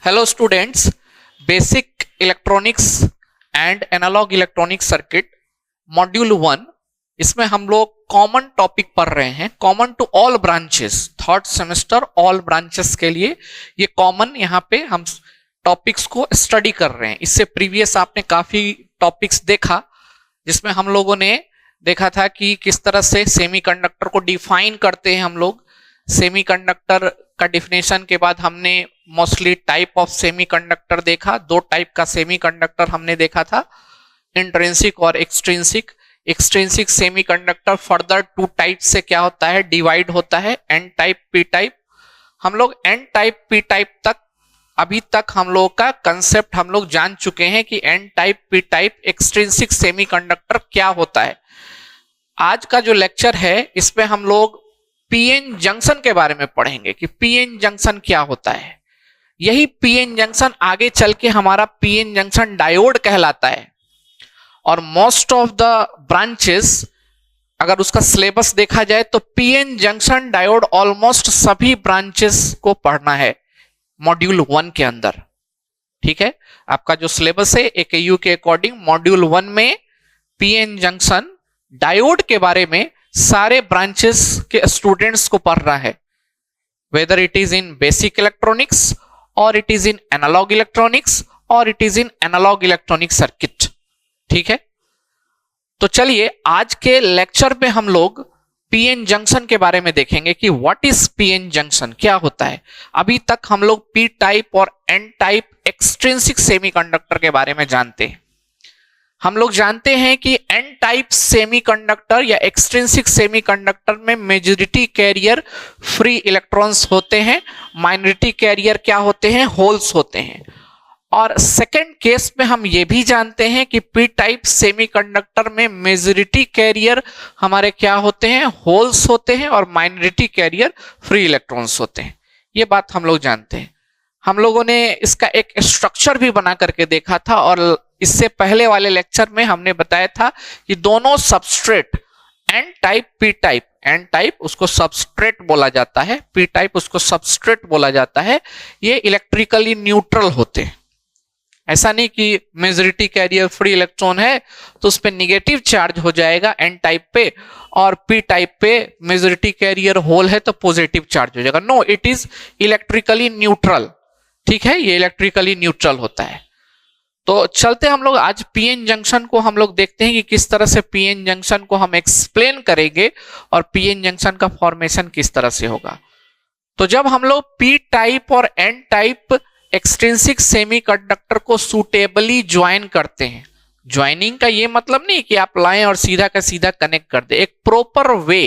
Hello students, basic electronics and analogue electronic circuit module 1। इसमें हम लोग कॉमन टॉपिक पढ़ रहे हैं, common to all branches. Third semester all branches के लिए ये कॉमन यहाँ पे हम टॉपिक्स को स्टडी कर रहे हैं। इससे प्रीवियस आपने काफी टॉपिक्स देखा जिसमें हम लोगों ने देखा था कि किस तरह से सेमीकंडक्टर को डिफाइन करते हैं हम लोग। सेमीकंडक्टर का डिफिनेशन के बाद हमने मोस्टली टाइप ऑफ सेमीकंडक्टर देखा। दो टाइप का सेमीकंडक्टर हमने देखा था, इंट्रिंसिक और extrinsic. Extrinsic semiconductor further two type से क्या होता है, डिवाइड होता है, एन टाइप, पी टाइप। हम लोग एन टाइप, पी टाइप तक अभी तक हम लोग का कंसेप्ट हम लोग जान चुके हैं कि N type, P type, extrinsic semiconductor क्या होता है। आज का जो लेक्चर है इसमें हम लोग पीएन जंक्शन के बारे में पढ़ेंगे कि पीएन जंक्शन क्या होता है। यही पीएन जंक्शन आगे चल के हमारा पीएन जंक्शन डायोड कहलाता है। और मोस्ट ऑफ द ब्रांचेस, अगर उसका सिलेबस देखा जाए तो पीएन जंक्शन डायोड ऑलमोस्ट सभी ब्रांचेस को पढ़ना है मॉड्यूल 1 के अंदर। ठीक है, आपका जो सिलेबस है AKU के अकॉर्डिंग मॉड्यूल 1 में पीएन जंक्शन डायोड के बारे में सारे ब्रांचेस के स्टूडेंट्स को पढ़ना है, whether it is in basic electronics और it is in analog electronics और it is in analog electronic circuit. ठीक है, तो चलिए आज के लेक्चर में हम लोग पीएन जंक्शन के बारे में देखेंगे कि व्हाट इज पीएन जंक्शन, क्या होता है। अभी तक हम लोग पी टाइप और एन टाइप एक्सट्रिंसिक सेमीकंडक्टर के बारे में जानते हैं। हम लोग जानते हैं कि एन टाइप सेमीकंडक्टर या एक्सट्रिंसिक सेमीकंडक्टर में मेजॉरिटी कैरियर फ्री इलेक्ट्रॉन्स होते हैं, माइनॉरिटी कैरियर क्या होते हैं, होल्स होते हैं। और सेकेंड केस में हम ये भी जानते हैं कि पी टाइप सेमीकंडक्टर में मेजॉरिटी कैरियर हमारे क्या होते हैं, होल्स होते हैं, और माइनॉरिटी कैरियर फ्री इलेक्ट्रॉन्स होते हैं। ये बात हम लोग जानते हैं। हम लोगों ने इसका एक स्ट्रक्चर भी बना करके देखा था, और इससे पहले वाले लेक्चर में हमने बताया था कि दोनों substrate N type, P type, N type उसको सबस्ट्रेट बोला जाता है, पी टाइप उसको सबस्ट्रेट बोला जाता है, ये इलेक्ट्रिकली न्यूट्रल होते हैं। ऐसा नहीं कि मेजॉरिटी कैरियर फ्री इलेक्ट्रॉन है तो उस पर निगेटिव चार्ज हो जाएगा एन टाइप पे, और पी टाइप पे मेजॉरिटी कैरियर होल है तो पॉजिटिव चार्ज हो जाएगा। No, it is electrically neutral. ठीक है, ये इलेक्ट्रिकली न्यूट्रल होता है। तो चलते हम लोग आज पीएन जंक्शन को हम लोग देखते हैं कि किस तरह से पीएन जंक्शन को हम एक्सप्लेन करेंगे और पीएन जंक्शन का फॉर्मेशन किस तरह से होगा। तो जब हम लोग पी टाइप और एन टाइप एक्सट्रिंसिक सेमीकंडक्टर को सूटेबली ज्वाइन करते हैं, ज्वाइनिंग का ये मतलब नहीं कि आप लाएं और सीधा का सीधा कनेक्ट कर दे, एक प्रॉपर वे,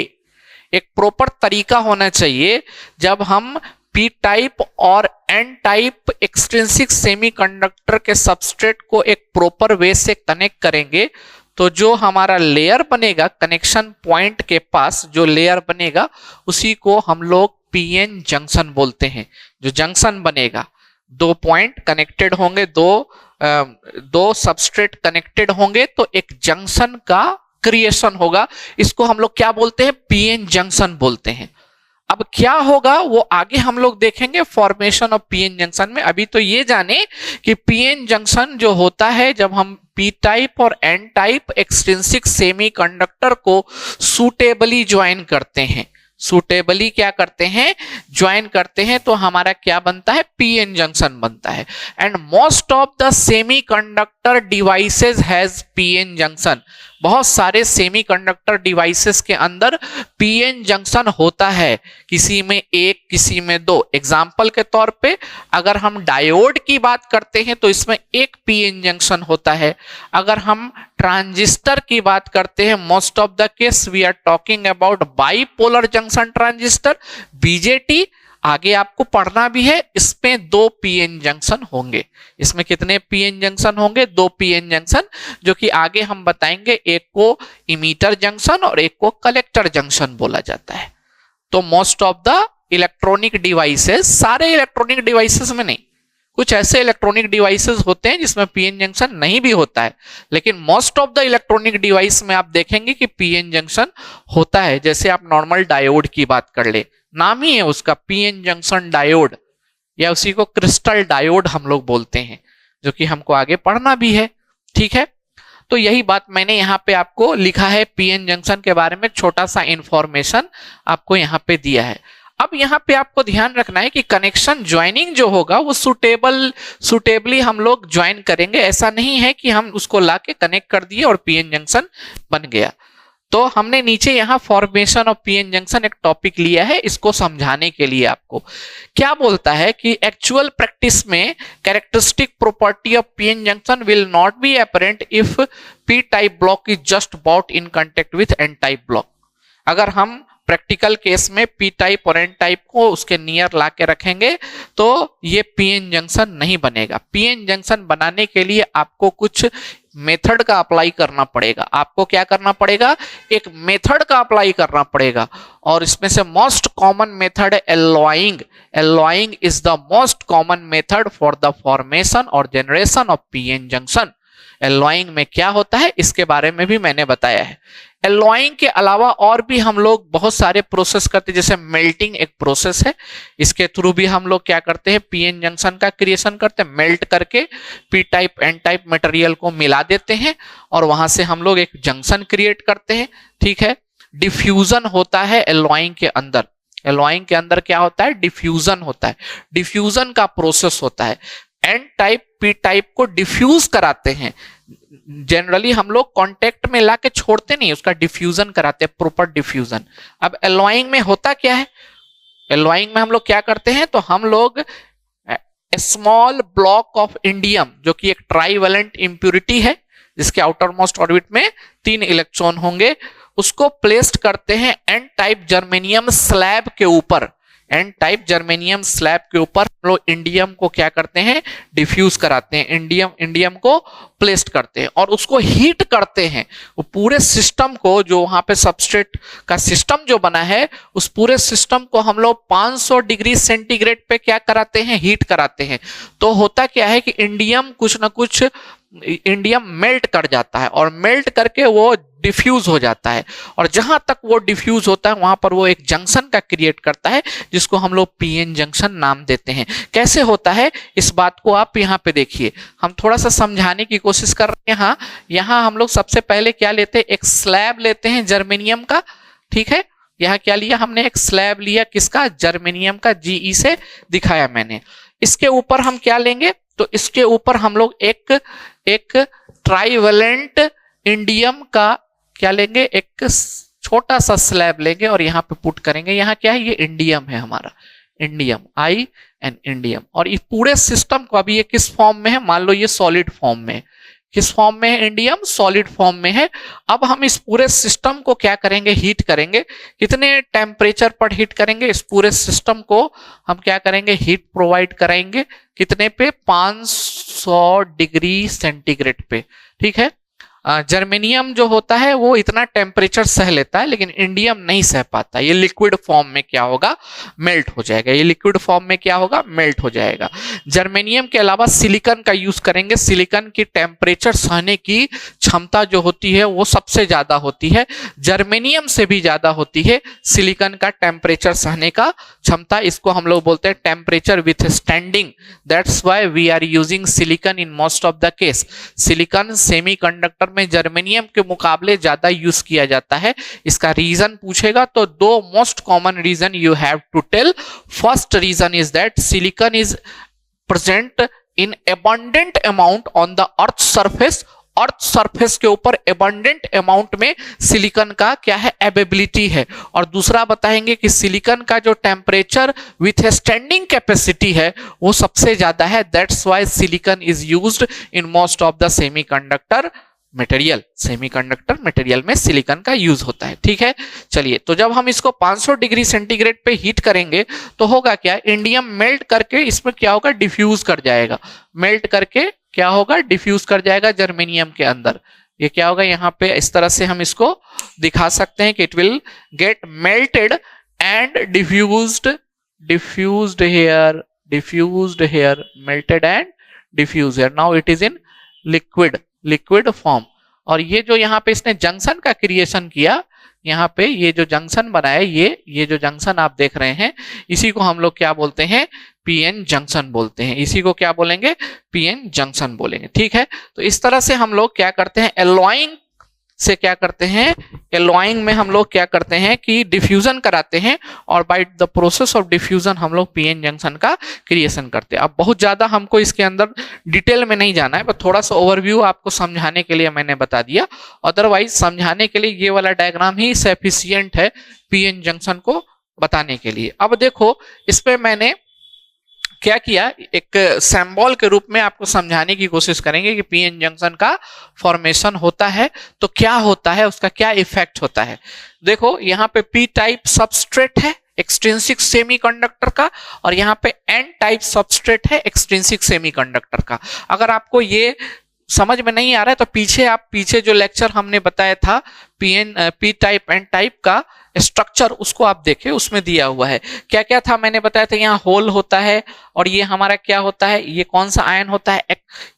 एक प्रॉपर तरीका होना चाहिए। जब हम पी टाइप और एन टाइप एक्सट्रिंसिक सेमीकंडक्टर के सबस्ट्रेट को एक प्रॉपर वे से कनेक्ट करेंगे तो जो हमारा लेयर बनेगा, कनेक्शन पॉइंट के पास जो लेयर बनेगा उसी को हम लोग पीएन जंक्शन बोलते हैं। जो जंक्शन बनेगा, दो पॉइंट कनेक्टेड होंगे, दो सबस्ट्रेट कनेक्टेड होंगे तो एक जंक्शन का क्रिएशन होगा। इसको हम लोग क्या बोलते हैं, पीएन जंक्शन बोलते हैं। अब क्या होगा वो आगे हम लोग देखेंगे फॉर्मेशन ऑफ पीएन जंक्शन में। अभी तो ये जाने कि पीएन जंक्शन जो होता है जब हम पी टाइप और एन टाइप एक्सट्रिंसिक सेमीकंडक्टर को सूटेबली ज्वाइन करते हैं, सूटेबली क्या करते हैं, ज्वाइन करते हैं, तो हमारा क्या बनता है, पीएन जंक्शन बनता है। And most of the semiconductor devices has PN junction. बहुत सारे सेमीकंडक्टर डिवाइसेस के अंदर पीएन जंक्शन होता है, किसी में एक, किसी में दो। एग्जांपल के तौर पे अगर हम डायोड की बात करते हैं तो इसमें एक पीएन जंक्शन होता है। अगर हम ट्रांजिस्टर की बात करते हैं, most of the case we are talking about bipolar junction transistor, BJT. आगे आपको पढ़ना भी है, इसमें दो पीएन जंक्शन होंगे। इसमें कितने पीएन जंक्शन होंगे, दो पीएन जंक्शन, जो कि आगे हम बताएंगे। एक को इमीटर जंक्शन और एक को कलेक्टर जंक्शन बोला जाता है। तो most of the electronic devices, सारे इलेक्ट्रॉनिक डिवाइसेस में नहीं, कुछ ऐसे इलेक्ट्रॉनिक डिवाइसेस होते हैं जिसमें पीएन जंक्शन नहीं भी होता है, लेकिन most of the electronic device में आप देखेंगे कि पीएन जंक्शन होता है। जैसे आप नॉर्मल डायोड की बात कर ले, नाम ही है उसका पीएन जंक्शन डायोड। या उसी को क्रिस्टल डायोड हम लोग बोलते हैं, जो कि हमको आगे पढ़ना भी है। ठीक है, तो यही बात मैंने यहाँ पे आपको लिखा है, पीएन जंक्शन के बारे में छोटा सा इंफॉर्मेशन आपको यहाँ पे दिया है। अब यहाँ पे आपको ध्यान रखना है कि कनेक्शन ज्वाइनिंग जो होगा वो सुटेबली हम लोग ज्वाइन करेंगे। ऐसा नहीं है कि हम उसको लाके कनेक्ट कर दिए और पीएन जंक्शन बन गया। तो हमने नीचे यहाँ फॉर्मेशन ऑफ पीएन जंक्शन एक टॉपिक लिया है, इसको समझाने के लिए आपको क्या बोलता है कि एक्चुअल प्रैक्टिस में characteristic property of PN junction will not be apparent if P type block is just bought in contact with an type block. अगर हम प्रैक्टिकल केस में पी टाइप और एन टाइप को उसके नियर ला के रखेंगे तो ये पीएन जंक्शन नहीं बनेगा। पीएन जंक्शन बनाने के लिए आपको कुछ मेथड का अप्लाई करना पड़ेगा। आपको क्या करना पड़ेगा, एक मेथड का अप्लाई करना पड़ेगा, और इसमें से मोस्ट कॉमन मेथड है alloying. Alloying is the most common method for the formation और generation of PN junction. Alloying में क्या होता है इसके बारे में भी मैंने बताया है। एलॉइंग के अलावा और भी हम लोग बहुत सारे प्रोसेस करते हैं, जैसे मेल्टिंग एक प्रोसेस है, इसके थ्रू भी हम लोग क्या करते हैं, पीएन जंक्शन का क्रिएशन करते हैं। मेल्ट करके P type N type material को मिला देते हैं और वहां से हम लोग एक जंक्शन क्रिएट करते हैं। ठीक है, डिफ्यूजन होता है एलॉइंग के अंदर। एलॉइंग के अंदर क्या होता है, डिफ्यूजन होता है। डिफ्यूजन का प्रोसेस होता है। एन टाइप पी टाइप को डिफ्यूज कराते हैं। जनरली हम लोग कांटेक्ट में लाके छोड़ते नहीं, उसका डिफ्यूजन कराते हैं, प्रॉपर डिफ्यूजन। अब एलॉइंग में होता क्या है, एलॉइंग में हम लोग क्या करते हैं, तो हम लोग स्मॉल ब्लॉक ऑफ इंडियम, जो कि एक ट्राइवेलेंट इंप्यूरिटी है जिसके आउटर मोस्ट ऑर्बिट में 3 इलेक्ट्रॉन होंगे, उसको प्लेस्ड करते हैं एन टाइप जर्मेनियम स्लैब के ऊपर। एन टाइप जर्मेनियम स्लैब के ऊपर हम लोग इंडियम को क्या करते हैं, डिफ्यूज कराते हैं, इंडियम को प्लेस्ड करते हैं और उसको हीट करते हैं। वो पूरे सिस्टम को, जो वहां पे सबस्ट्रेट का सिस्टम जो बना है, उस पूरे सिस्टम को हम लोग 500 डिग्री सेंटीग्रेड पे क्या कराते हैं, हीट कराते हैं। तो होता क्या है कि इंडियम कुछ ना कुछ इंडियम मेल्ट कर जाता है और मेल्ट करके वो डिफ्यूज हो जाता है, और जहां तक वो डिफ्यूज होता है वहां पर वो एक जंक्शन का क्रिएट करता है जिसको हम लोग पीएन जंक्शन नाम देते हैं। कैसे होता है इस बात को आप यहाँ पे देखिए, हम थोड़ा सा समझाने की कोशिश कर रहे हैं। यहाँ हम लोग सबसे पहले क्या लेते हैं, एक स्लैब लेते हैं जर्मेनियम का। ठीक है, यहाँ क्या लिया हमने, एक स्लैब लिया, किसका, जर्मेनियम का, जीई से दिखाया मैंने। इसके ऊपर हम क्या लेंगे, तो इसके ऊपर हम लोग एक ट्राइवेलेंट इंडियम का क्या लेंगे, एक छोटा सा स्लैब लेंगे और यहाँ पे पुट करेंगे। यहाँ क्या है, ये इंडियम है हमारा, इंडियम, आई एन इंडियम। और इस पूरे सिस्टम को अभी ये किस फॉर्म में है, मान लो ये सॉलिड फॉर्म में, किस फॉर्म में है, इंडियम सॉलिड फॉर्म में है। अब हम इस पूरे सिस्टम को क्या करेंगे, हीट करेंगे। कितने टेम्परेचर पर हीट करेंगे, इस पूरे सिस्टम को हम क्या करेंगे, हीट प्रोवाइड कराएंगे। कितने पे, 500 डिग्री सेंटीग्रेड पे। ठीक है, जर्मेनियम जो होता है वो इतना टेम्परेचर सह लेता है, लेकिन इंडियम नहीं सह पाता। ये लिक्विड फॉर्म में क्या होगा, मेल्ट हो जाएगा। ये लिक्विड फॉर्म में क्या होगा, मेल्ट हो जाएगा। जर्मेनियम के अलावा सिलिकॉन का यूज करेंगे। सिलिकॉन की टेम्परेचर सहने की क्षमता जो होती है वो सबसे ज्यादा होती है, जर्मेनियम से भी ज्यादा होती है सिलिकॉन का टेम्परेचर सहने का क्षमता। इसको हम लोग बोलते हैं temperature withstanding. That's why we are using silicon in most of the case. Silicon semiconductor में जर्मेनियम के मुकाबले ज्यादा यूज किया जाता है। इसका रीजन पूछेगा तो 2 most common reason you have to tell. First reason is that silicon is present in abundant amount on the earth surface. Earth surface के ऊपर एबंडेंट अमाउंट में सिलिकॉन का क्या है, अवेलेबिलिटी है। और दूसरा बताएंगे कि सिलिकॉन का जो टेम्परेचर विथ स्टैंडिंग कैपेसिटी है वो सबसे ज्यादा है। That's why silicon is used in most of the semiconductor material. Semiconductor material में सिलिकॉन का यूज होता है। ठीक है, चलिए, तो जब हम इसको 500 डिग्री सेंटीग्रेड पे हीट करेंगे तो होगा क्या, इंडियम मेल्ट करके इसमें क्या होगा, डिफ्यूज कर जाएगा। मेल्ट करके क्या होगा, डिफ्यूज कर जाएगा जर्मेनियम के अंदर। ये क्या होगा, यहाँ पे इस तरह से हम इसको दिखा सकते हैं कि it will get melted and diffused here, melted and diffused here. Now it is in liquid form. और ये जो यहाँ पे इसने जंक्शन का क्रिएशन किया, यहाँ पे ये जो जंक्शन बनाया, ये जो जंक्शन आप देख रहे हैं, इसी को हम लोग क्या बोलते हैं, पीएन जंक्शन बोलते हैं। इसी को क्या बोलेंगे? पीएन जंक्शन बोलेंगे। ठीक है, तो इस तरह से हम लोग क्या करते हैं, एलॉइंग से क्या करते हैं, एलॉइंग में हम लोग क्या करते हैं कि डिफ्यूजन कराते हैं, और by the process of diffusion हम लोग पीएन जंक्शन का क्रिएशन करते हैं। अब बहुत ज्यादा हमको इसके अंदर डिटेल में नहीं जाना है, पर थोड़ा सा ओवरव्यू आपको समझाने के लिए मैंने बता दिया। अदरवाइज समझाने के लिए ये वाला डायग्राम ही सफिशिएंट है पीएन जंक्शन को बताने के लिए। अब देखो इस पे मैंने क्या किया, एक सिंबल के रूप में आपको समझाने की कोशिश करेंगे कि पीएन जंक्शन का फॉर्मेशन होता है तो क्या होता है, उसका क्या इफेक्ट होता है। देखो यहाँ पे पी टाइप सबस्ट्रेट है एक्सट्रिंसिक सेमीकंडक्टर का, और यहाँ पे एन टाइप सबस्ट्रेट है एक्सट्रिंसिक सेमीकंडक्टर का। अगर आपको ये समझ में नहीं आ रहा है तो पीछे जो लेक्चर हमने बताया था पी टाइप एन टाइप का स्ट्रक्चर, उसको आप देखें, उसमें दिया हुआ है क्या क्या था। मैंने बताया था यहाँ होल होता है, और ये हमारा क्या होता है, ये कौन सा आयन होता है,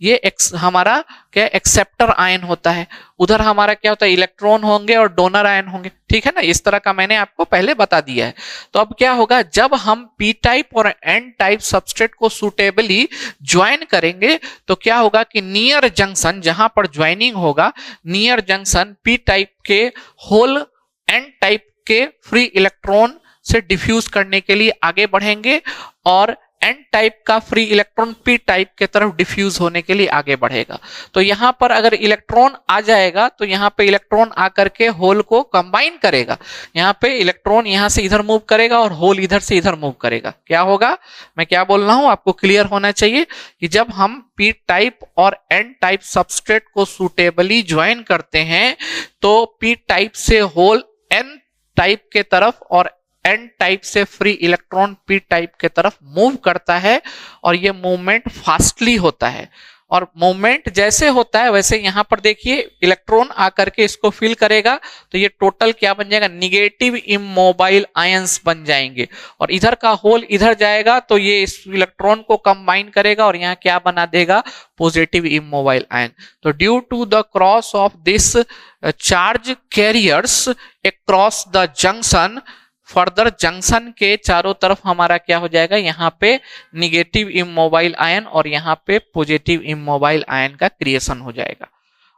ये हमारा क्या एक्सेप्टर आयन होता है। उधर हमारा क्या होता है, इलेक्ट्रॉन होंगे और डोनर आयन होंगे। ठीक है ना, इस तरह का मैंने आपको पहले बता दिया है। तो अब क्या होगा, जब हम पी टाइप और एन टाइप सबस्ट्रेट को सुटेबली ज्वाइन करेंगे तो क्या होगा कि नियर जंक्शन, जहां पर ज्वाइनिंग होगा, नियर जंक्शन पी टाइप के होल एन टाइप के फ्री इलेक्ट्रॉन से डिफ्यूज करने के लिए आगे बढ़ेंगे, और एन टाइप का फ्री इलेक्ट्रॉन पी टाइप के तरफ डिफ्यूज होने के लिए आगे बढ़ेगा। तो यहां पर अगर इलेक्ट्रॉन आ जाएगा तो यहां पे इलेक्ट्रॉन आकर के होल को कंबाइन करेगा। यहां पे इलेक्ट्रॉन यहां से इधर मूव करेगा और होल इधर से इधर मूव करेगा। क्या होगा, मैं क्या बोल रहा हूं, आपको क्लियर होना चाहिए कि जब हम पी टाइप और एन टाइप सबस्ट्रेट को सुटेबली ज्वाइन करते हैं तो पी टाइप से होल एन टाइप के तरफ और एन टाइप से फ्री इलेक्ट्रॉन पी टाइप के तरफ मूव करता है, और ये मूवमेंट फास्टली होता है। और मूवमेंट जैसे होता है वैसे यहां पर देखिए इलेक्ट्रॉन आकर के इसको फिल करेगा, तो ये टोटल क्या बन जाएगा, निगेटिव इमोबाइल आयंस बन जाएंगे। और इधर का होल इधर जाएगा तो ये इस इलेक्ट्रॉन को कंबाइन करेगा और यहाँ क्या बना देगा, पॉजिटिव इमोबाइल आयन। तो due to the cross of this charge carriers across the junction, further junction के चारों तरफ हमारा क्या हो जाएगा, यहाँ पे निगेटिव इमोबाइल आयन और यहाँ पे पॉजिटिव इमोबाइल आयन का क्रिएशन हो जाएगा।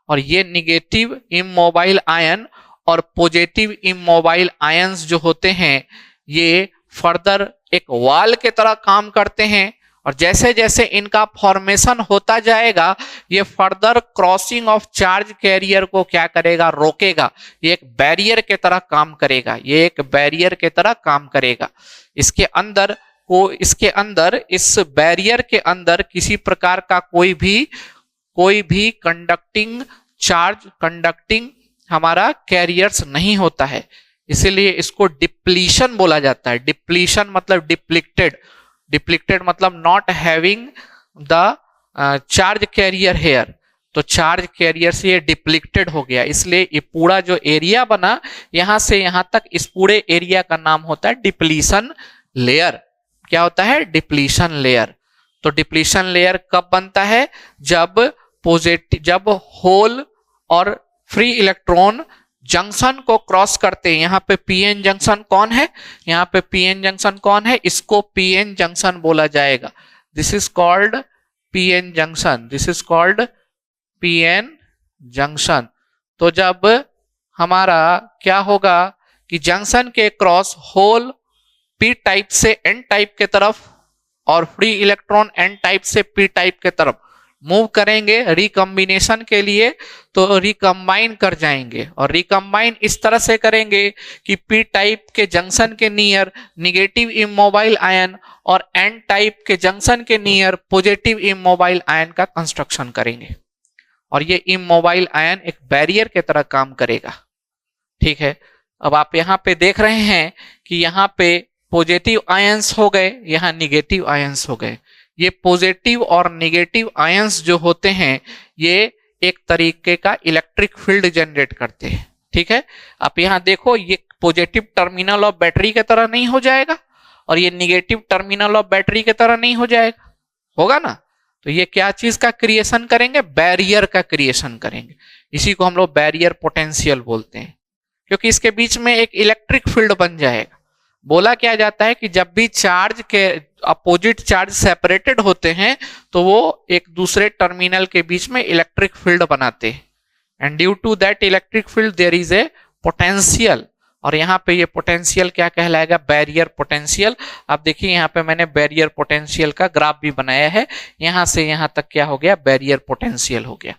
और ये निगेटिव इमोबाइल आयन और पॉजिटिव इमोबाइल आयंस जो होते हैं ये फर्दर एक वॉल के तरह काम करते हैं, और जैसे जैसे इनका फॉर्मेशन होता जाएगा ये further crossing of charge carrier को क्या करेगा, रोकेगा। ये एक बैरियर के तरह काम करेगा, ये एक बैरियर के तरह काम करेगा। इसके अंदर इस बैरियर के अंदर किसी प्रकार का कोई भी कंडक्टिंग हमारा कैरियर्स नहीं होता है, इसीलिए इसको डिप्लीशन बोला जाता है। डिप्लीशन मतलब डिप्लीटेड मतलब not having the charge carrier here, तो चार्ज कैरियर से ये डिप्लीटेड हो गया, इसलिए ये पूरा जो एरिया बना यहां से यहां तक, इस पूरे एरिया का नाम होता है डिप्लीशन लेयर। क्या होता है, डिप्लीशन लेयर। तो डिप्लीशन लेयर कब बनता है, जब होल और फ्री इलेक्ट्रॉन जंक्शन को क्रॉस करते हैं। यहाँ पे पीएन जंक्शन कौन है, यहाँ पे पीएन जंक्शन कौन है, इसको पीएन जंक्शन बोला जाएगा। This is called PN junction, this is called PN junction. तो जब हमारा क्या होगा कि जंक्शन के क्रॉस होल पी टाइप से एन टाइप के तरफ और फ्री इलेक्ट्रॉन एन टाइप से पी टाइप के तरफ मूव करेंगे रिकम्बिनेशन के लिए, तो रिकम्बाइन कर जाएंगे। और रिकम्बाइन इस तरह से करेंगे कि पी टाइप के जंक्शन के नियर निगेटिव इमोबाइल आयन और एन टाइप के जंक्शन के नियर पॉजिटिव इमोबाइल आयन का कंस्ट्रक्शन करेंगे, और ये इमोबाइल आयन एक बैरियर के तरह काम करेगा। ठीक है, अब आप यहाँ पे देख रहे हैं कि यहाँ पे पॉजिटिव आयंस हो गए, यहाँ निगेटिव आयंस हो गए। ये पॉजिटिव और नेगेटिव आयंस जो होते हैं ये एक तरीके का इलेक्ट्रिक फील्ड जनरेट करते हैं। ठीक है, आप यहाँ देखो ये पॉजिटिव टर्मिनल ऑफ बैटरी की तरह नहीं हो जाएगा और ये नेगेटिव टर्मिनल ऑफ बैटरी की तरह नहीं हो जाएगा, होगा ना। तो ये क्या चीज का क्रिएशन करेंगे, बैरियर का क्रिएशन करेंगे। इसी को हम लोग बैरियर पोटेंशियल बोलते हैं, क्योंकि इसके बीच में एक इलेक्ट्रिक फील्ड बन जाएगा। बोला क्या जाता है कि जब भी चार्ज के अपोजिट चार्ज सेपरेटेड होते हैं तो वो एक दूसरे टर्मिनल के बीच में इलेक्ट्रिक फील्ड बनाते हैं, and due to that electric field there is a potential, और यहाँ पे ये पोटेंशियल क्या कहलाएगा, बैरियर पोटेंशियल। आप देखिए यहाँ पे मैंने बैरियर पोटेंशियल का ग्राफ भी बनाया है, यहां से यहां तक क्या हो गया, बैरियर पोटेंशियल हो गया।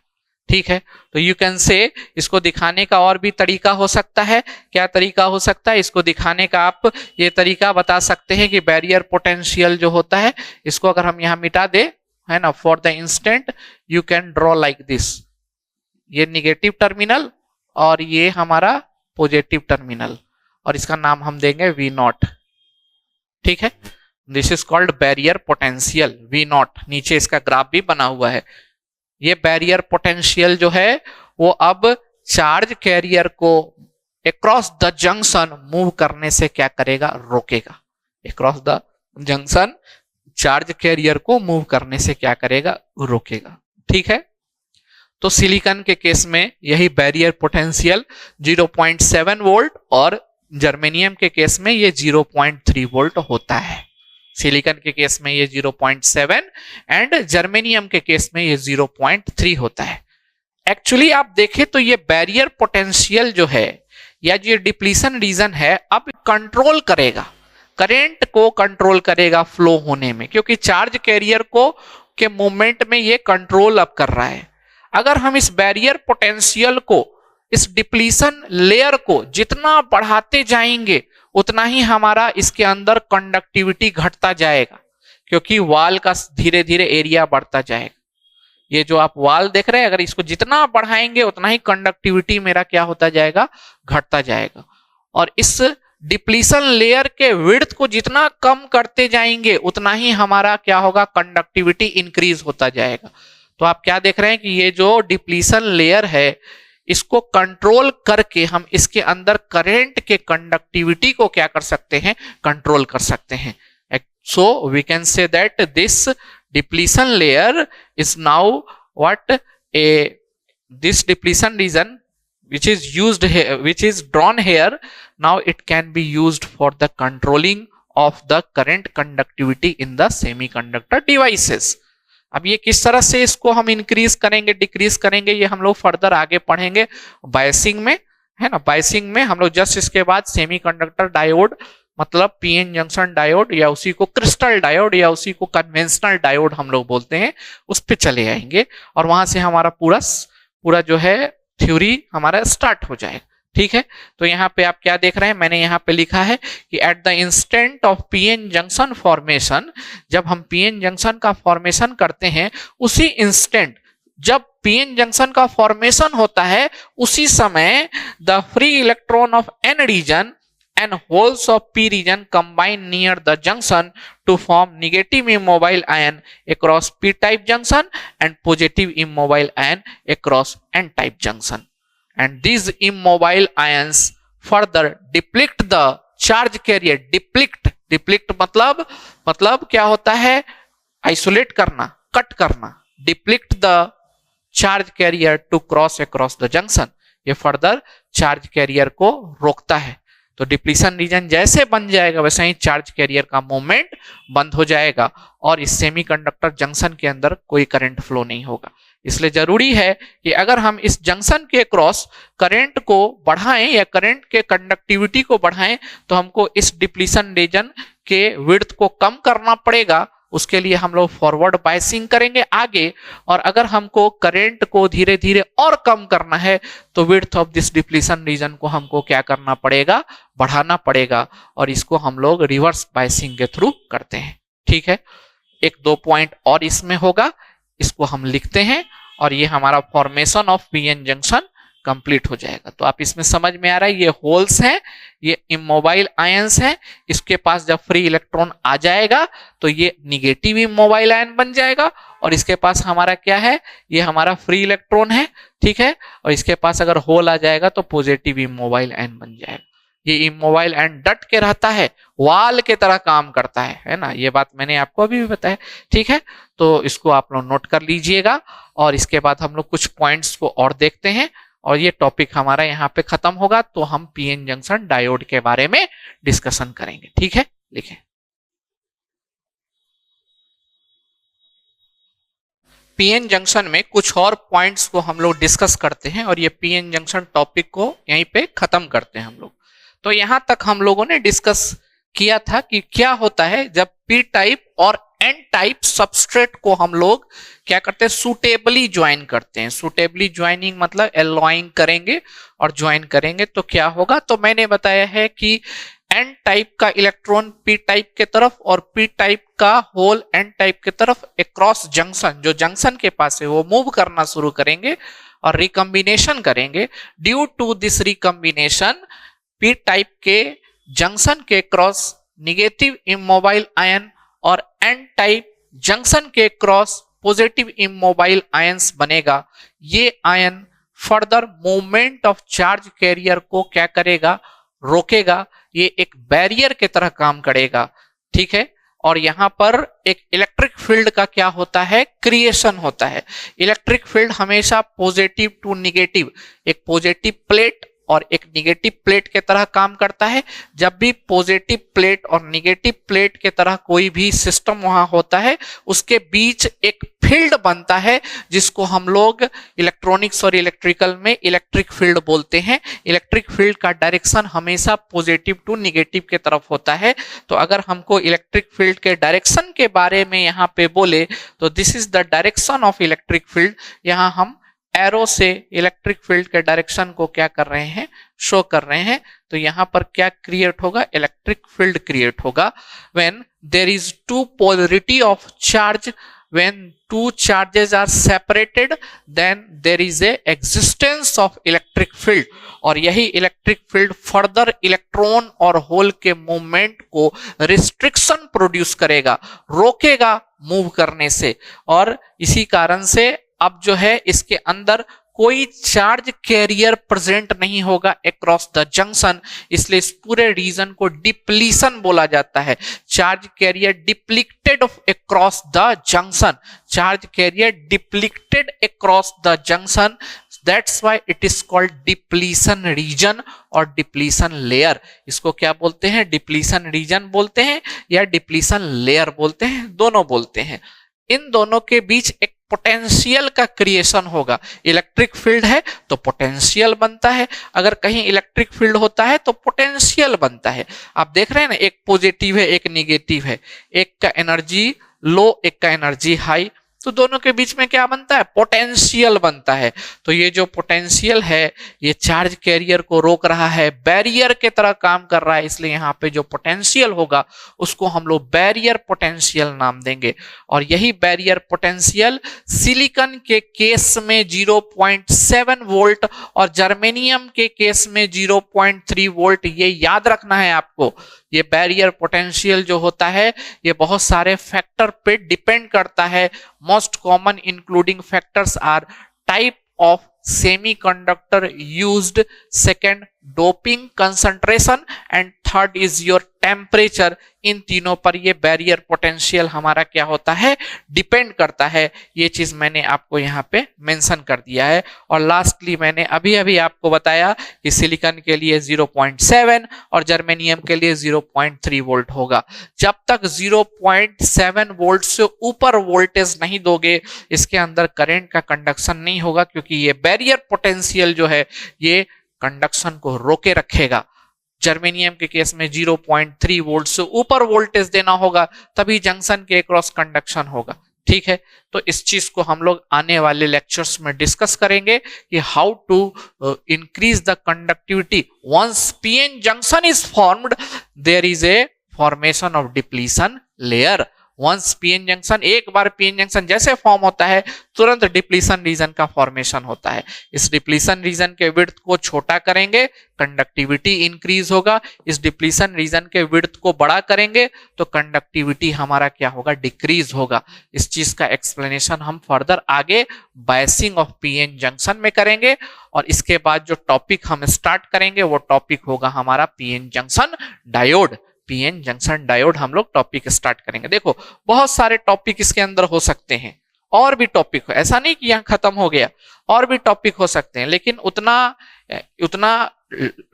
ठीक है, तो यू कैन से, इसको दिखाने का और भी तरीका हो सकता है। क्या तरीका हो सकता है इसको दिखाने का? आप ये तरीका बता सकते हैं कि बैरियर पोटेंशियल जो होता है इसको अगर हम यहाँ मिटा दे, है ना, for the instant you can draw like this, ये निगेटिव टर्मिनल और ये हमारा पॉजिटिव टर्मिनल, और इसका नाम हम देंगे वी नॉट। ठीक है, this is called barrier potential, V naught. नीचे इसका ग्राफ भी बना हुआ है। ये बैरियर पोटेंशियल जो है वो अब चार्ज कैरियर को अक्रॉस द जंक्शन मूव करने से क्या करेगा, रोकेगा। Across the junction charge carrier को मूव करने से क्या करेगा, रोकेगा। ठीक है, तो सिलिकॉन के केस में यही बैरियर पोटेंशियल 0.7 वोल्ट और जर्मेनियम के केस में ये 0.3 वोल्ट होता है। सिलिकॉन के केस में ये 0.7 एंड जर्मेनियम के केस में ये 0.3 होता है। एक्चुअली आप देखें तो ये बैरियर पोटेंशियल जो है या जो डिप्लीशन रीजन है अब कंट्रोल करेगा, करंट को कंट्रोल करेगा फ्लो होने में, क्योंकि चार्ज कैरियर को के मूवमेंट में ये कंट्रोल अब कर रहा है। अगर हम इस बैरियर पोटेंशियल को, इस डिप्लीशन लेयर को जितना बढ़ाते जाएंगे उतना ही हमारा इसके अंदर कंडक्टिविटी घटता जाएगा, क्योंकि वाल का धीरे धीरे एरिया बढ़ता जाएगा। ये जो आप वाल देख रहे हैं, अगर इसको जितना बढ़ाएंगे उतना ही कंडक्टिविटी मेरा क्या होता जाएगा, घटता जाएगा। और इस डिप्लीशन लेयर के विड्थ को जितना कम करते जाएंगे उतना ही हमारा क्या होगा, कंडक्टिविटी इंक्रीज होता जाएगा। तो आप क्या देख रहे हैं कि ये जो डिप्लीशन लेयर है इसको कंट्रोल करके हम इसके अंदर करंट के कंडक्टिविटी को क्या कर सकते हैं, कंट्रोल कर सकते हैं। So we can say that this depletion layer is now what a, this depletion region which is used here, which is drawn here, now it can be used for the controlling of the current conductivity in the semiconductor devices. अब ये किस तरह से इसको हम increase करेंगे, decrease करेंगे, ये हम लोग फर्दर आगे पढ़ेंगे बायसिंग में, है ना। बायसिंग में हम लोग जस्ट इसके बाद सेमीकंडक्टर डायोड, मतलब पीएन जंक्शन डायोड या उसी को क्रिस्टल डायोड या उसी को कन्वेंशनल डायोड हम लोग बोलते हैं, उस पे चले आएंगे और वहां से हमारा पूरा जो है थ्योरी हमारा स्टार्ट हो जाएगा। ठीक है, तो यहाँ पे आप क्या देख रहे हैं, मैंने यहाँ पे लिखा है कि at the instant of PN junction formation, जब हम पीएन जंक्शन का फॉर्मेशन करते हैं उसी इंस्टेंट जब पीएन जंक्शन का फॉर्मेशन होता है उसी समय the free electron of N region and holes of p region combine near the junction to form negative immobile ion across p type junction and positive immobile ion across n type junction, and these immobile ions further deplete the charge carrier. deplete मतलब क्या होता है, isolate करना, cut करना, deplete the charge carrier to cross across the junction, ये further charge carrier को रोकता है। तो डिप्लीशन रीजन जैसे बन जाएगा वैसे ही चार्ज कैरियर का मूवमेंट बंद हो जाएगा और इस सेमीकंडक्टर जंक्शन के अंदर कोई करंट फ्लो नहीं होगा। इसलिए जरूरी है कि अगर हम इस जंक्शन के क्रॉस करंट को बढ़ाएं या करंट के कंडक्टिविटी को बढ़ाएं तो हमको इस डिप्लीशन रीजन के विड्थ को कम करना पड़ेगा। उसके लिए हम लोग फॉरवर्ड बायसिंग करेंगे आगे, और अगर हमको करंट को धीरे धीरे और कम करना है तो width of this depletion reason को हमको क्या करना पड़ेगा, बढ़ाना पड़ेगा, और इसको हम लोग रिवर्स बायसिंग के थ्रू करते हैं। ठीक है, एक दो पॉइंट और इसमें होगा, इसको हम लिखते हैं और ये हमारा formation of PN junction complete हो जाएगा। तो आप इसमें समझ में आ रहा है, ये होल्स हैं, ये इमोबाइल आयंस हैं, इसके पास जब फ्री इलेक्ट्रॉन आ जाएगा तो ये निगेटिव इमोबाइल आयन बन जाएगा, और इसके पास हमारा क्या है, ये हमारा फ्री इलेक्ट्रॉन है। ठीक है, और इसके पास अगर होल आ जाएगा तो पॉजिटिव इमोबाइल आयन बन जाएगा। ये इमोबाइल आयन डट के रहता है, वाल के तरह काम करता है ना, ये बात मैंने आपको अभी भी बताया। ठीक है, तो इसको आप लोग नोट कर लीजिएगा और इसके बाद हम लोग कुछ पॉइंट्स को और देखते हैं और ये टॉपिक हमारा यहाँ पे खत्म होगा, तो हम पीएन जंक्शन डायोड के बारे में डिस्कशन करेंगे। ठीक है, लिखें। पीएन जंक्शन में कुछ और पॉइंट्स को हम लोग डिस्कस करते हैं और ये पीएन जंक्शन टॉपिक को यहीं पे खत्म करते हैं हम लोग। तो यहां तक हम लोगों ने डिस्कस किया था कि क्या होता है जब पी टाइप और एन टाइप सबस्ट्रेट को हम लोग क्या करते हैं, सुटेबली ज्वाइन करते हैं। सुटेबली ज्वाइनिंग मतलब एलॉइंग करेंगे और ज्वाइन करेंगे तो क्या होगा। तो मैंने बताया है कि एन टाइप का इलेक्ट्रॉन पी टाइप के तरफ और पी टाइप का होल एन टाइप के तरफ अक्रॉस जंक्शन, जो जंक्शन के पास है वो मूव करना शुरू करेंगे और रिकम्बिनेशन करेंगे। Due to this recombination P type के जंक्शन के क्रॉस निगेटिव इमोबाइल आयन और एन टाइप जंक्शन के क्रॉस पॉजिटिव इमोबाइल आयंस बनेगा। ये ion further movement of charge carrier को क्या करेगा, रोकेगा। ये एक बैरियर की तरह काम करेगा। ठीक है, और यहां पर एक इलेक्ट्रिक फील्ड का क्या होता है, क्रिएशन होता है। इलेक्ट्रिक फील्ड हमेशा पॉजिटिव टू निगेटिव, एक पॉजिटिव प्लेट और एक निगेटिव प्लेट के तरह काम करता है। जब भी पॉजिटिव प्लेट और निगेटिव प्लेट के तरह कोई भी सिस्टम वहां होता है, उसके बीच एक फील्ड बनता है जिसको हम लोग इलेक्ट्रॉनिक्स और इलेक्ट्रिकल में इलेक्ट्रिक फील्ड बोलते हैं। इलेक्ट्रिक फील्ड का डायरेक्शन हमेशा पॉजिटिव टू निगेटिव के तरफ होता है। तो अगर हमको इलेक्ट्रिक फील्ड के डायरेक्शन के बारे में यहाँ पे बोले तो this is the direction of electric field. यहाँ हम एरो से इलेक्ट्रिक फील्ड के डायरेक्शन को क्या कर रहे हैं, शो कर रहे हैं। तो यहां पर क्या क्रिएट होगा, इलेक्ट्रिक फील्ड क्रिएट होगा when there is two polarity of charge, when two charges are separated then there is a existence of electric field. और यही इलेक्ट्रिक फील्ड फर्दर इलेक्ट्रॉन और होल के मूवमेंट को रिस्ट्रिक्शन प्रोड्यूस करेगा, रोकेगा move करने से। और इसी कारण से अब जो है इसके अंदर कोई चार्ज कैरियर प्रेजेंट नहीं होगा अक्रॉस द जंक्शन, इसलिए इस पूरे रीजन को डिप्लीशन बोला जाता है। Charge carrier depleted across the junction, charge carrier depleted across the junction, that's why it is called depletion region और डिप्लीशन लेयर। इसको क्या बोलते हैं, डिप्लीशन रीजन बोलते हैं या डिप्लीशन लेयर बोलते हैं, दोनों बोलते हैं। इन दोनों के बीच एक पोटेंशियल का क्रिएशन होगा। इलेक्ट्रिक फील्ड है तो पोटेंशियल बनता है, अगर कहीं इलेक्ट्रिक फील्ड होता है तो पोटेंशियल बनता है। आप देख रहे हैं ना, एक पॉजिटिव है एक निगेटिव है, एक का एनर्जी लो एक का एनर्जी हाई, तो दोनों के बीच में क्या बनता है, पोटेंशियल बनता है। तो ये जो पोटेंशियल है ये चार्ज कैरियर को रोक रहा है, बैरियर के तरह काम कर रहा है, इसलिए यहाँ पे जो पोटेंशियल होगा उसको हम लोग बैरियर पोटेंशियल नाम देंगे। और यही बैरियर पोटेंशियल सिलिकॉन के केस में 0.7 वोल्ट और जर्मेनियम के केस में 0.3 वोल्ट, ये याद रखना है आपको। ये बैरियर पोटेंशियल जो होता है ये बहुत सारे फैक्टर पे डिपेंड करता है। Most common including factors are type of semiconductor used, second doping concentration and third is your temperature. इन तीनों पर ये बैरियर पोटेंशियल हमारा क्या होता है, डिपेंड करता है। ये चीज मैंने आपको यहाँ पे मेंशन कर दिया है। और लास्टली मैंने अभी अभी आपको बताया कि सिलिकॉन के लिए 0.7 और जर्मेनियम के लिए 0.3 वोल्ट होगा। जब तक 0.7 वोल्ट से ऊपर वोल्टेज नहीं दोगे इसके अंदर करंट का कंडक्शन नहीं होगा, क्योंकि ये बैरियर पोटेंशियल जो है ये कंडक्शन को रोके रखेगा। जर्मेनियम के केस में 0.3 वोल्ट से ऊपर वोल्टेज देना होगा तभी जंक्शन के क्रॉस कंडक्शन होगा। ठीक है, तो इस चीज को हम लोग आने वाले लेक्चर्स में डिस्कस करेंगे कि how to increase the conductivity once PN junction is formed, there is a formation of depletion layer. Once PN junction, एक बार पीएन जंक्शन जैसे फॉर्म होता है तुरंत डिप्लीशन रीजन का फॉर्मेशन होता है। इस डिप्लीशन रीजन के विड्थ को छोटा करेंगे, कंडक्टिविटी इंक्रीज होगा। इस डिप्लीशन रीजन के विड्थ को बड़ा करेंगे तो कंडक्टिविटी हमारा क्या होगा, डिक्रीज होगा। इस चीज का एक्सप्लेनेशन हम फर्दर आगे बायसिंग ऑफ पीएन जंक्शन में करेंगे। और इसके बाद जो टॉपिक हम स्टार्ट करेंगे वो टॉपिक होगा हमारा PN junction diode. PN junction diode हम लोग टॉपिक स्टार्ट करेंगे। देखो बहुत सारे टॉपिक इसके अंदर हो सकते हैं और भी टॉपिक हो, ऐसा नहीं कि यहाँ खत्म हो गया, और भी टॉपिक हो सकते हैं, लेकिन उतना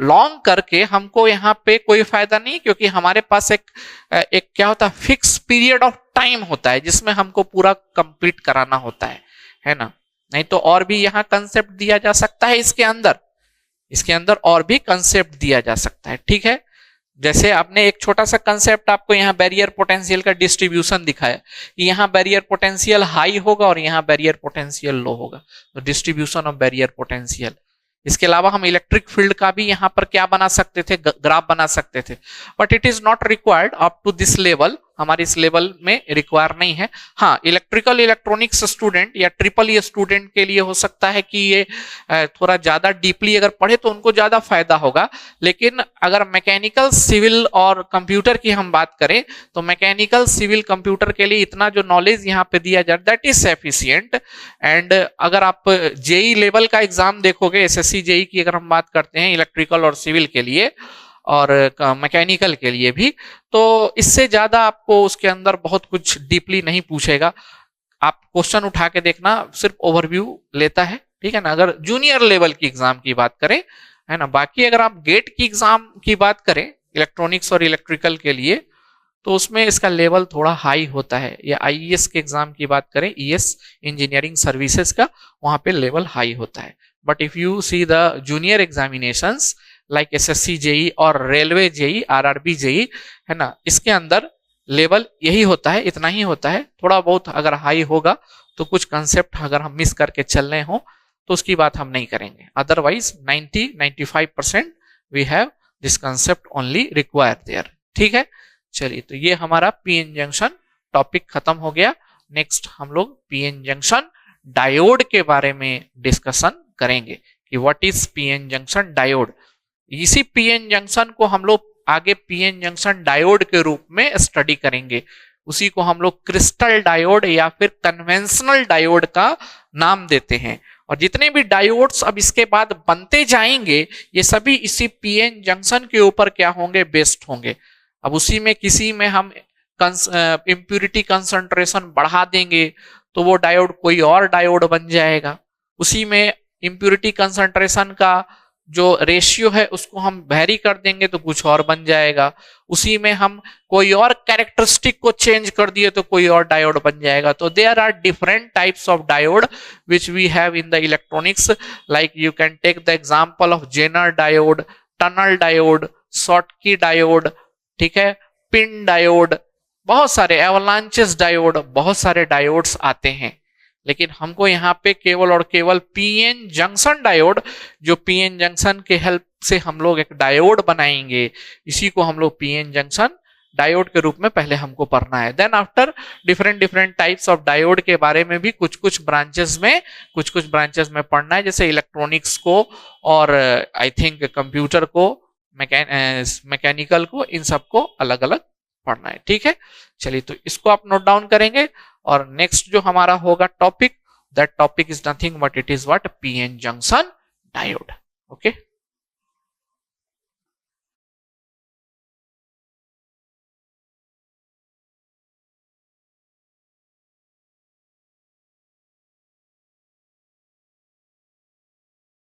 लॉन्ग करके हमको यहाँ पे कोई फायदा नहीं, क्योंकि हमारे पास एक क्या होता है, फिक्स पीरियड ऑफ टाइम होता है जिसमें हमको पूरा कंप्लीट कराना होता है ना। नहीं तो और भी यहाँ कंसेप्ट दिया जा सकता है, इसके अंदर और भी कंसेप्ट दिया जा सकता है, ठीक है। जैसे आपने एक छोटा सा कंसेप्ट आपको यहाँ बैरियर पोटेंशियल का डिस्ट्रीब्यूशन दिखाया कि यहाँ बैरियर पोटेंशियल हाई होगा और यहाँ बैरियर पोटेंशियल लो होगा, तो डिस्ट्रीब्यूशन ऑफ बैरियर पोटेंशियल। इसके अलावा हम इलेक्ट्रिक फील्ड का भी यहाँ पर क्या बना सकते थे, ग्राफ बना सकते थे, but it is not required up to this level, हमारे इस लेवल में रिक्वायर नहीं है। हाँ, इलेक्ट्रिकल इलेक्ट्रॉनिक्स स्टूडेंट या ट्रिपल ई स्टूडेंट के लिए हो सकता है कि ये थोड़ा ज्यादा डीपली अगर पढ़े तो उनको ज्यादा फायदा होगा, लेकिन अगर मैकेनिकल सिविल और कंप्यूटर की हम बात करें तो मैकेनिकल सिविल कंप्यूटर के लिए इतना जो नॉलेज यहाँ पे दिया जाए दैट इज सफिशिएंट। एंड अगर आप जेई लेवल का एग्जाम देखोगे, एसएससी जेई की अगर हम बात करते हैं इलेक्ट्रिकल और सिविल के लिए और मैकेनिकल के लिए भी, तो इससे ज्यादा आपको उसके अंदर बहुत कुछ डीपली नहीं पूछेगा। आप क्वेश्चन उठा के देखना, सिर्फ ओवरव्यू लेता है, ठीक है ना, अगर जूनियर लेवल की एग्जाम की बात करें, है ना। बाकी अगर आप गेट की एग्जाम की बात करें इलेक्ट्रॉनिक्स और इलेक्ट्रिकल के लिए, तो उसमें इसका लेवल थोड़ा हाई होता है, या आईईएस के एग्जाम की बात करें, ईएस इंजीनियरिंग सर्विसेज का, वहां पे लेवल हाई होता है। But if you see the junior examinations like SSC JE और रेलवे जेई, आरआरबी जेई, है ना, इसके अंदर लेवल यही होता है, इतना ही होता है। थोड़ा बहुत अगर हाई होगा तो कुछ कंसेप्ट अगर हम मिस करके चल रहे हो तो उसकी बात हम नहीं करेंगे, otherwise 90-95% we have this concept only required there, ठीक है। चलिए, तो ये हमारा पीएन जंक्शन टॉपिक खत्म हो गया। नेक्स्ट हम लोग पीएन जंक्शन डायोड के बारे में डिस्कशन करेंगे कि what is PN junction diode. इसी पीएन जंक्शन को हम लोग आगे पीएन जंक्शन डायोड के रूप में स्टडी करेंगे, उसी को हम लोग क्रिस्टल डायोड या फिर कन्वेंशनल डायोड का नाम देते हैं। और जितने भी डायोड्स अब इसके बाद बनते जाएंगे ये सभी इसी पीएन जंक्शन के ऊपर क्या होंगे, बेस्ड होंगे। अब उसी में किसी में हम इम्प्यूरिटी कंसंट्रेशन बढ़ा देंगे तो वो डायोड कोई और डायोड बन जाएगा, उसी में इम्प्यूरिटी कंसंट्रेशन का जो रेशियो है उसको हम वेरी कर देंगे तो कुछ और बन जाएगा, उसी में हम कोई और कैरेक्टरिस्टिक को चेंज कर दिए तो कोई और डायोड बन जाएगा। तो there are different types of diode which we have in the electronics, like you can take the example of zener diode, tunnel diode, schottky diode, ठीक है, पिन डायोड, बहुत सारे एवलांचेस डायोड, बहुत सारे डायोड्स आते हैं। लेकिन हमको यहाँ पे केवल और केवल पीएन जंक्शन डायोड, जो पीएन जंक्शन के हेल्प से हम लोग एक डायोड बनाएंगे, इसी को हम लोग पीएन जंक्शन डायोड के रूप में पहले हमको पढ़ना है। Then after different types of diode के बारे में भी कुछ ब्रांचेस में पढ़ना है, जैसे इलेक्ट्रॉनिक्स को और आई थिंक कंप्यूटर को, मैकेनिकल को, इन सबको अलग अलग पढ़ना है, ठीक है। चलिए, तो इसको आप नोट डाउन करेंगे। और नेक्स्ट जो हमारा होगा topic, that topic is nothing but it is what, PN junction diode. Okay.